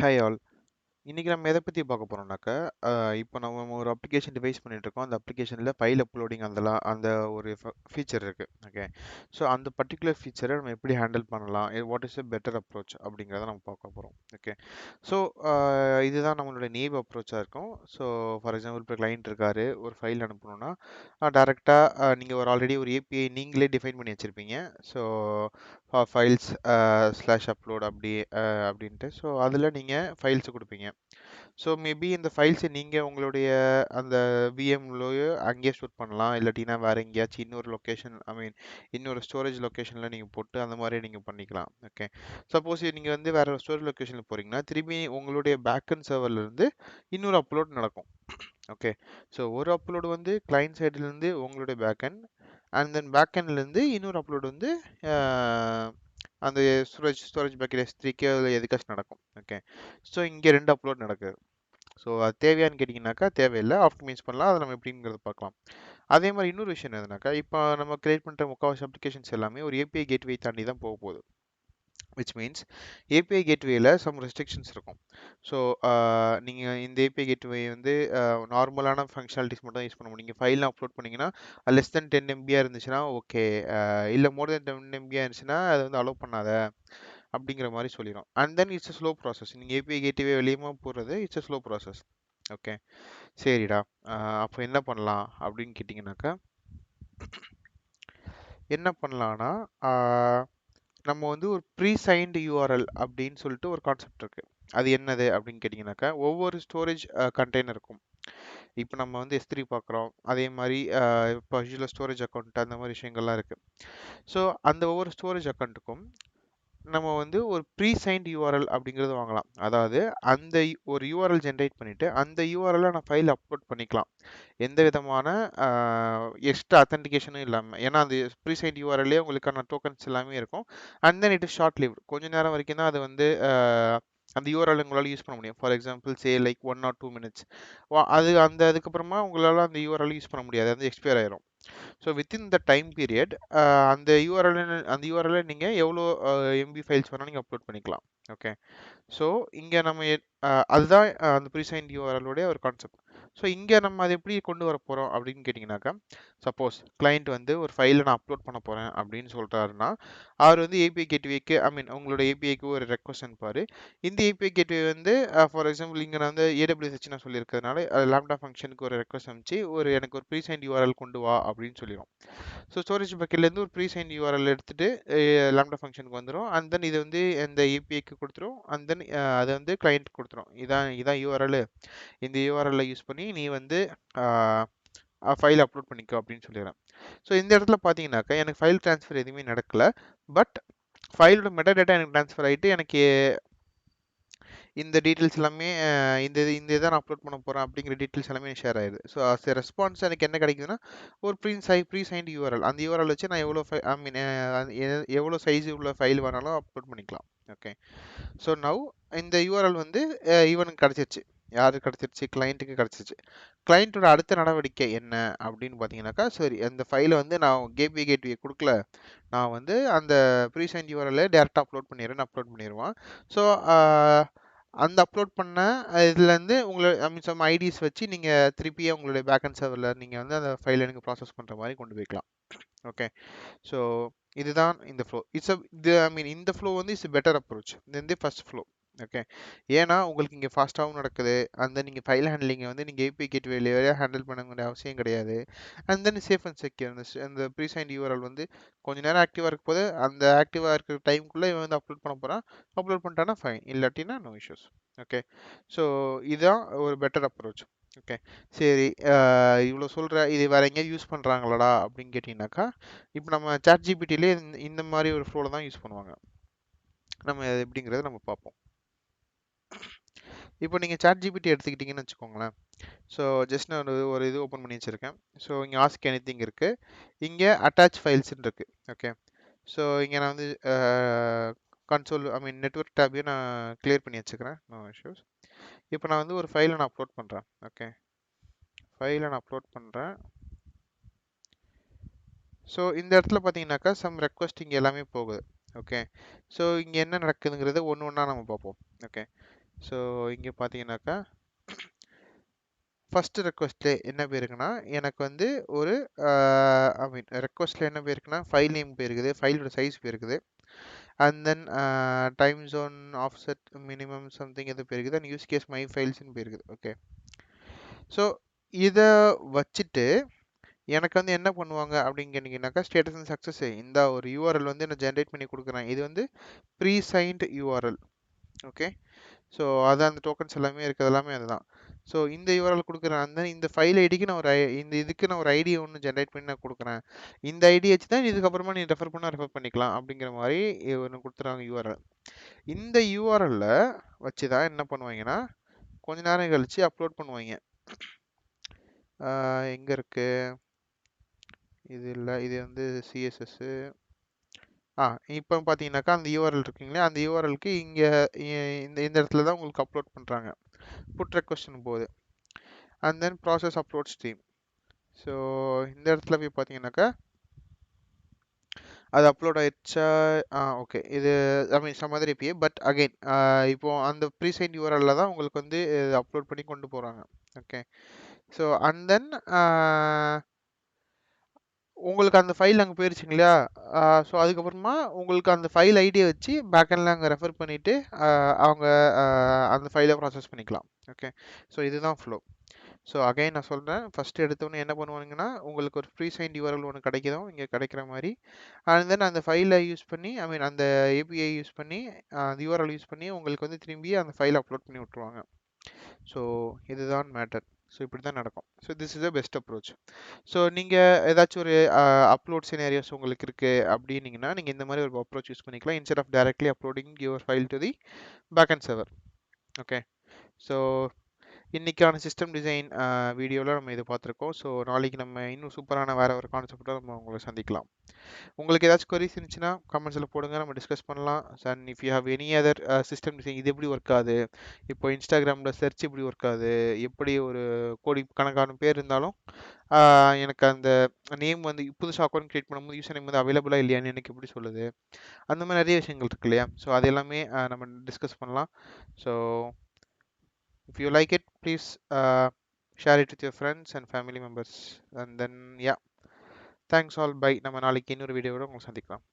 Hi all. இன்னைக்கு நம்ம எதை பத்தி பார்க்க போறோம்னாக்கா, இப்போ நம்ம ஒரு அப்ளிகேஷன் டிவைஸ் பண்ணிட்டு இருக்கோம். அந்த அப்ளிகேஷன்ல ஃபைல் அப்லோடிங் அந்த ஒரு ஃபீச்சர் இருக்கு. ஓகே. ஸோ அந்த பர்ட்டிகுலர் ஃபீச்சரை நம்ம எப்படி ஹேண்டில் பண்ணலாம்? What is a better approach அப்படிங்கிறத நம்ம பார்க்க போறோம். ஓகே. ஸோ இதுதான் நம்மளோட நேவ் அப்ரோச்சா இருக்கும். ஸோ ஃபார் எக்ஸாம்பிள் இப்போ கிளையண்ட் இருக்காரு, ஒரு ஃபைல் அனுப்பணும்னா டைரெக்டாக நீங்கள் ஆல்ரெடி ஒரு ஏபிஐ நீங்களே டிஃபைன் பண்ணி வச்சிருப்பீங்க. ஸோ ஃபைல்ஸ் ஸ்லாஷ் அப்லோட் அப்படின்ட்டு ஸோ அதில் நீங்கள் ஃபைல்ஸ் கொடுப்பீங்க. ஸோ மேபி இந்த ஃபைல்ஸை நீங்கள் உங்களுடைய அந்த விஎம்லயோ அங்கேயே ஸ்டோர் பண்ணலாம், இல்லாட்டினா வேறு எங்கேயாச்சும் இன்னொரு லொக்கேஷன் இன்னொரு ஸ்டோரேஜ் லொக்கேஷனில் நீங்கள் போட்டு அந்த மாதிரி நீங்கள் பண்ணிக்கலாம். ஓகே. சப்போஸ் நீங்கள் வந்து வேறு ஸ்டோரேஜ் லொக்கேஷனில் போகிறீங்கன்னா திரும்பி உங்களுடைய பேக்கெண்ட் சர்வர்லேருந்து இன்னொரு அப்லோட் நடக்கும். ஓகே. ஸோ ஒரு அப்லோடு வந்து கிளைண்ட் சைட்லேருந்து உங்களுடைய பேக்கெண்ட், அண்ட் தென் பேக்கெண்ட்லேருந்து இன்னொரு அப்லோடு வந்து அந்த ஸ்டோரேஜ் பேக்கெட் S3க்கு அதில் எதுக்காச்சும் நடக்கும். ஓகே. ஸோ இங்கே 2 அப்லோட் நடக்குது. ஸோ அது தேவையான்னு கேட்டிங்கனாக்கா தேவையில்லை, ஆப்டிமைஸ் பண்ணலாம். அதை நம்ம எப்படிங்கிறத பார்க்கலாம். அதே மாதிரி இன்னொரு விஷயம் என்னதுனாக்கா, இப்போ நம்ம கிரியேட் பண்ணுற முக்கால்வாசி அப்ளிகேஷன்ஸ் எல்லாமே ஒரு ஏபிஐ கேட்வே தாண்டி தான் போக போகுது. விச் மீன்ஸ் ஏபிஐ கேட்வேயில் சம் ரெஸ்ட்ரிக்ஷன்ஸ் இருக்கும். ஸோ நீங்கள் இந்த ஏபிஐ கேட்வே வந்து நார்மலான ஃபங்க்ஷனாலிட்டிஸ் மட்டும் தான் யூஸ் பண்ண முடியும். நீங்கள் ஃபைல்லாம் அப்லோட் பண்ணிங்கன்னா லெஸ் தென் 10 MB இருந்துச்சுன்னா ஓகே, இல்லை மோர் தென் 10 MB இருந்துச்சுன்னா அதை வந்து அலோவ் பண்ணாத அப்படிங்கிற மாதிரி சொல்லிடும். And then it's slow process. நீங்கள் ஏபிஐ கேட்வே வெளியமா போடுறது இட்ஸ் ஸ்லோ ப்ராசஸ். ஓகே. சரிடா, அப்போ என்ன பண்ணலாம் அப்படின்னு கேட்டிங்கனாக்கா, என்ன பண்ணலான்னா நம்ம வந்து ஒரு ப்ரீசைன்டு யூஆர்எல் அப்படின்னு சொல்லிட்டு ஒரு கான்செப்ட் இருக்குது. அது என்னது அப்படின்னு கேட்டிங்கனாக்கா, ஒவ்வொரு ஸ்டோரேஜ் கண்டெய்னருக்கும் இப்போ நம்ம வந்து S3 பார்க்குறோம், அதே மாதிரி இப்போ யூஸ்வலாக ஸ்டோரேஜ் அக்கௌண்ட் அந்த மாதிரி விஷயங்கள்லாம் இருக்குது. ஸோ அந்த ஒவ்வொரு ஸ்டோரேஜ் அக்கௌண்ட்டுக்கும் நம்ம வந்து ஒரு ப்ரீசைன்டு யூஆர்எல் அப்படிங்கிறது வாங்கலாம். அதாவது அந்த ஒரு யூஆர்எல் ஜென்ரேட் பண்ணிவிட்டு அந்த யூஆர்எல்லை நான் ஃபைல் அப்லோட் பண்ணிக்கலாம், எந்த விதமான எக்ஸ்ட்ரா அத்தன்டிகேஷனும் இல்லாமல். ஏன்னா அந்த ப்ரீசைன்ட் யூஆர்எல்லே உங்களுக்கான டோக்கன்ஸ் எல்லாமே இருக்கும். And then it is short lived. கொஞ்ச நேரம் வரைக்கும் தான் அது வந்து அந்த யூஆர்எல் உங்களால் யூஸ் பண்ண முடியும். For example say like 1 or 2 minutes. அதுக்கப்புறமா உங்களால் அந்த யூஆர்எல் யூஸ் பண்ண முடியாது, அது எக்ஸ்பயர் ஆயிரும். So within the time period அந்த யூஆர்எல்ல நீங்கள் எவ்வளோ எம்பி ஃபைல்ஸ் வேணாலும் நீங்கள் அப்லோட் பண்ணிக்கலாம். ஓகே. ஸோ இங்கே நம்ம அதுதான் அந்த ப்ரீசைன்ட் யூஆர்எல்லுடைய ஒரு கான்செப்ட். ஸோ இங்கே நம்ம அதை எப்படி கொண்டு வர போகிறோம் அப்படின்னு கேட்டிங்கனாக்கா, சப்போஸ் கிளைண்ட் வந்து ஒரு ஃபைலை நான் அப்லோட் பண்ண போகிறேன் அப்படின்னு சொல்கிறாருன்னா, அவர் வந்து ஏபிஐ கேட்வேக்கு உங்களோட ஏபிஐக்கு ஒரு ரெக்வஸ்ட் அனுப்பார். இந்த ஏபிஐ கேட்வே வந்து ஃபார் எக்ஸாம்பிள் இங்கே நான் வந்து AWS வச்சு நான் சொல்லியிருக்கிறதுனால லாம்டா ஃபங்க்ஷனுக்கு ஒரு ரெக்வஸ்ட் அனுப்பிச்சு எனக்கு ஒரு ப்ரீசைன்ட் யூஆர்எல் கொண்டு வா அப்படின்னு சொல்லிடும். ஸோ ஸ்டோரேஜ் பக்கெட்லேருந்து ஒரு ப்ரீசைன்ட் யூஆர்எல் எடுத்துகிட்டு லாம்டா ஃபங்க்ஷனுக்கு வந்துடும். அண்ட் தென் இது வந்து இந்த ஏபிஐக்கு கொடுத்துரும். அண்ட் தென் அதை வந்து கிளைண்ட் கொடுத்துரும். இதான் யூஆர்எல், இந்த யூஆர்எல்லை யூஸ் பண்ணி நீ வந்து ஃபைல் அப்லோட் பண்ணிக்கோ அப்படின்னு சொல்லிடுறேன். ஸோ இந்த இடத்துல பார்த்தீங்கன்னாக்கா எனக்கு ஃபைல் ட்ரான்ஸ்ஃபர் எதுவுமே நடக்கலை. பட் ஃபைலோட மெட்டாடேட்டா எனக்கு ட்ரான்ஸ்ஃபர் ஆகிட்டு எனக்கு இந்த டீட்டெயில்ஸ் எல்லாமே இந்த இதை நான் அப்லோட் பண்ண போகிறேன் அப்படிங்கிற டீட்டெயில்ஸ் எல்லாமே ஷேர் ஆயிடுது. ஸோ அஸ் எ ரெஸ்பான்ஸ் எனக்கு என்ன கிடைக்குதுன்னா, ஒரு ப்ரீசைன்டு யூஆர்எல். அந்த யூஆர்எல் வச்சு நான் எவ்வளோ சைஸ் உள்ள ஃபைல் வேணாலும் அப்லோட் பண்ணிக்கலாம். ஓகே. ஸோ நவ் இந்த யூஆர்எல் வந்து இவனுக்கு கிடச்சிருச்சு. யாருக்கு கிடச்சிருச்சு? கிளைண்ட்டுக்கு கிடச்சிருச்சு. கிளைண்ட்டோட அடுத்த நடவடிக்கை என்ன அப்படின்னு பார்த்தீங்கன்னாக்கா, சரி அந்த ஃபைலை வந்து நான் கேட்வே கொடுக்கல, நான் வந்து அந்த ப்ரீசைன்ட் யூஆர்எல்லை டேரெக்டாக அப்லோட் பண்ணிடுவான். ஸோ அந்த அப்லோட் பண்ண இதுலேருந்து சம் ஐடிஸ் வச்சு நீங்கள் திருப்பியே உங்களுடைய பேக்கெண்ட் சர்வரில் நீங்கள் வந்து அந்த ஃபைலை நீங்கள் ப்ராசஸ் பண்ணுற மாதிரி கொண்டு போய்க்கலாம். ஓகே. ஸோ இதுதான் இந்த ஃப்ளோ. இந்த ஃப்ளோ வந்து இட்ஸ் பெட்டர் அப்ரோச் இந்த ஃபர்ஸ்ட் ஃப்ளோ. ஓகே. ஏன்னா உங்களுக்கு இங்கே ஃபாஸ்ட்டாகவும் நடக்குது. அந்த நீங்கள் ஃபைல் ஹேண்ட்லிங்கை வந்து நீங்கள் ஏபிஐ கேட்வேலையே ஹேண்டில் பண்ண வேண்டிய அவசியம் கிடையாது. And then safe and secure. அந்த ப்ரீசைன்ட் யூஆர்எல் வந்து கொஞ்ச நேரம் ஆக்டிவாக இருக்க போது அந்த ஆக்டிவாக இருக்கிற டைமுக்குள்ளே இவன் வந்து அப்லோட் பண்ண போகிறான். அப்லோட் பண்ணிட்டானா ஃபைன், இல்லாட்டினா நோ இஷ்யூஸ். ஓகே. ஸோ இதுதான் ஒரு பெட்டர் அப்ரோச். ஓகே. சரி, இவ்வளோ சொல்கிற இது வேறு எங்கேயாவது யூஸ் பண்ணுறாங்களாடா அப்படின்னு கேட்டிங்கனாக்கா, இப்போ நம்ம சாட் ஜிபிடிலே இந்த மாதிரி ஒரு ஃப்ளோவில் தான் யூஸ் பண்ணுவாங்க. நம்ம அது எப்படிங்கிறத நம்ம பார்ப்போம். இப்போ நீங்கள் சாட் ஜிபிடி எடுத்துக்கிட்டிங்கன்னு வச்சுக்கோங்களேன். ஸோ ஜஸ்ட் நான் ஒரு இது ஓப்பன் பண்ணி வச்சுருக்கேன். ஸோ இங்கே ஆஸ்க் எனிதிங் இருக்குது, இங்கே அட்டாச் ஃபைல்ஸ்ன்னு இருக்குது. ஓகே. ஸோ இங்கே நான் வந்து கன்சோல் நெட்வொர்க் டேப்பையும் நான் கிளியர் பண்ணி வச்சுக்கிறேன், நோ இஷ்யூஸ். இப்போ நான் வந்து ஒரு ஃபைலை நான் அப்லோட் பண்ணுறேன். ஓகே. ஃபைலை நான் அப்லோட் பண்ணுறேன். ஸோ இந்த இடத்துல பார்த்தீங்கன்னாக்கா சம் ரெக்வஸ்ட் இங்கே எல்லாமே போகுது. ஓகே. ஸோ இங்கே என்ன நடக்குதுங்கிறத ஒன்று ஒன்றா நம்ம பார்ப்போம். ஓகே. ஸோ இங்கே பார்த்தீங்கன்னாக்கா ஃபர்ஸ்ட் ரெக்வஸ்ட்ல என்ன போயிருக்குன்னா எனக்கு வந்து ஒரு ஐ மீன் ரெக்வஸ்ட்ல என்ன போயிருக்குன்னா ஃபைல் நேம் போயிருக்குது, ஃபைலோட சைஸ் போயிருக்குது, and then time zone offset minimum something எது போயிருக்குது, அண்ட் யூஸ் கேஸ் மை ஃபைல்ஸ்னு போயிருக்குது. ஓகே, ஸோ இதை வச்சுட்டு எனக்கு வந்து என்ன பண்ணுவாங்க அப்படின்னு கேட்டிங்கனாக்கா ஸ்டேட்டஸ் அண்ட் சக்ஸஸ் இந்த ஒரு யூஆர்எல் வந்து நான் ஜென்ரேட் பண்ணி கொடுக்குறேன். இது வந்து presigned URL. Okay, so அதான் அந்த டோக்கன்ஸ் எல்லாமே இருக்குது, எல்லாமே அதுதான். ஸோ இந்த யூஆர்எல் கொடுக்குறேன், அந்த இந்த ஃபைல் ஐடிக்கு நான் ஒரு இந்த இதுக்கு நான் ஒரு ஐடியை ஒன்று ஜென்ரேட் பண்ணி நான் கொடுக்குறேன். இந்த ஐடி வச்சு தான் இதுக்கப்புறமா நீ ரெஃபர் பண்ணிக்கலாம் அப்படிங்கிற மாதிரி ஒன்று கொடுத்துறாங்க யூஆர்எல். இந்த யூஆர்எல்ல வச்சு தான் என்ன பண்ணுவாங்கன்னா கொஞ்ச நேரம் கழிச்சு அப்லோட் பண்ணுவாங்க. எங்கே இருக்கு இது? இல்லை, இது வந்து சிஎஸ்எஸ்ஸு. இப்போ பார்த்தீங்கன்னாக்கா அந்த யூஆர்எல் இருக்குங்களே, அந்த யூஆர்எலுக்கு இங்கே இந்த இந்த இடத்துல தான் உங்களுக்கு அப்லோட் பண்ணுறாங்க. புட் ரெக்வஸ்ட்னு போகுது, and then process upload stream. So இந்த இடத்துல போய் பார்த்தீங்கன்னாக்கா அது அப்லோட் ஆயிடுச்சா? ஓகே, இது I mean some other API, but again இப்போ அந்த ப்ரீசைன்ட் யூஆர்எல்ல தான் உங்களுக்கு வந்து அப்லோட் பண்ணி கொண்டு போகிறாங்க. ஓகே, ஸோ அண்ட் தென் உங்களுக்கு அந்த ஃபைல் அங்கே போயிருச்சுங்க இல்லையா? ஸோ அதுக்கப்புறமா உங்களுக்கு அந்த ஃபைல் ஐடியை வச்சு பேக்கெண்டில் அங்கே ரெஃபர் பண்ணிவிட்டு அவங்க அந்த ஃபைலை ப்ராசஸ் பண்ணிக்கலாம். ஓகே, ஸோ இதுதான் ஃப்ளோ. ஸோ அகைன் நான் சொல்கிறேன், ஃபஸ்ட்டு எடுத்தோன்னே என்ன பண்ணுவாங்கன்னா உங்களுக்கு ஒரு ப்ரீ சைன்ட் யூஆர்எல் ஒன்று கிடைக்கும் இங்கே கிடைக்கிற மாதிரி, அண்ட் தென் அந்த ஃபைலை யூஸ் பண்ணி ஐ மீன் அந்த ஏபிஐ யூஸ் பண்ணி அந்த யூஆர்எல் யூஸ் பண்ணி உங்களுக்கு வந்து திரும்பி அந்த ஃபைலை அப்லோட் பண்ணி விட்ருவாங்க. ஸோ இதுதான் மேட்டர். ஸோ இப்படி தான் நடக்கும். So this is the best approach. So நீங்கள் ஏதாச்சும் ஒரு அப்லோட் சினாரியோஸ் உங்களுக்கு இருக்குது அப்படின்னீங்கன்னா நீங்கள் இந்த மாதிரி ஒரு அப்ரோச் யூஸ் பண்ணிக்கலாம், instead of directly uploading your file to the backend server. Okay, so இன்றைக்கான சிஸ்டம் டிசைன் வீடியோவில் நம்ம இதை பார்த்துருக்கோம். ஸோ நாளைக்கு நம்ம இன்னும் சூப்பரான வேறு ஒரு கான்செப்டோட நம்ம உங்களை சந்திக்கலாம். உங்களுக்கு ஏதாச்சும் கொரிஸ் இருந்துச்சுன்னா கமெண்ட்ஸில் போடுங்க, நம்ம டிஸ்கஸ் பண்ணலாம். And if you have any other system design, இது எப்படி ஒர்க் ஆகுது, இப்போ இன்ஸ்டாகிராமில் சர்ச் எப்படி ஒர்க் ஆகுது, எப்படி ஒரு கோடி கணக்கான பேர் இருந்தாலும் எனக்கு அந்த நேம் வந்து புதுசாக அக்கௌண்ட் க்ரியேட் பண்ணும்போது யூசர் நேம் வந்து அவைலபிளாக இல்லையான்னு எனக்கு எப்படி சொல்லுது, அந்த மாதிரி நிறைய விஷயங்கள் இருக்கு இல்லையா? ஸோ அது எல்லாமே நம்ம டிஸ்கஸ் பண்ணலாம். So if you like it, please share it with your friends and family members, and then yeah, thanks all, bye. நம்ம நாளைக்கு இன்னொரு வீடியோவோட உங்களை சந்திக்கலாம்.